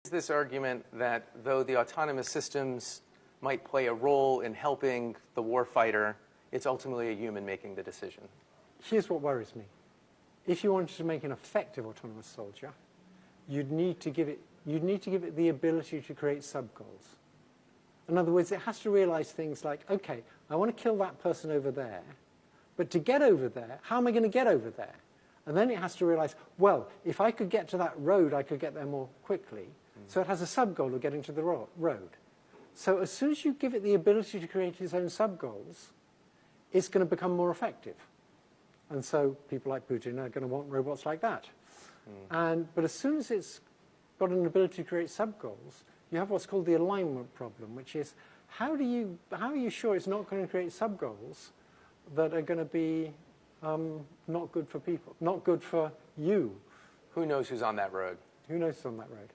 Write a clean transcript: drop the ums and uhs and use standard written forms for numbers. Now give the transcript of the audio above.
This argument that though the autonomous systems might play a role in helping the warfighter, it's ultimately a human making the decision. Here's what worries me. If you wanted to make an effective autonomous soldier, you'd need to give it the ability to create sub-goals. In other words, it has to realize things like, okay, I want to kill that person over there, but to get over there, how am I going to get over there? And then it has to realize, well, if I could get to that road, I could get there more quickly. So it has a sub-goal of getting to the road. So as soon as you give it the ability to create its own sub-goals, it's going to become more effective. And so people like Putin are going to want robots like that. But as soon as it's got an ability to create sub-goals, you have what's called the alignment problem, which is how are you sure it's not going to create sub-goals that are going to be not good for people, not good for you? Who knows who's on that road? Who knows who's on that road?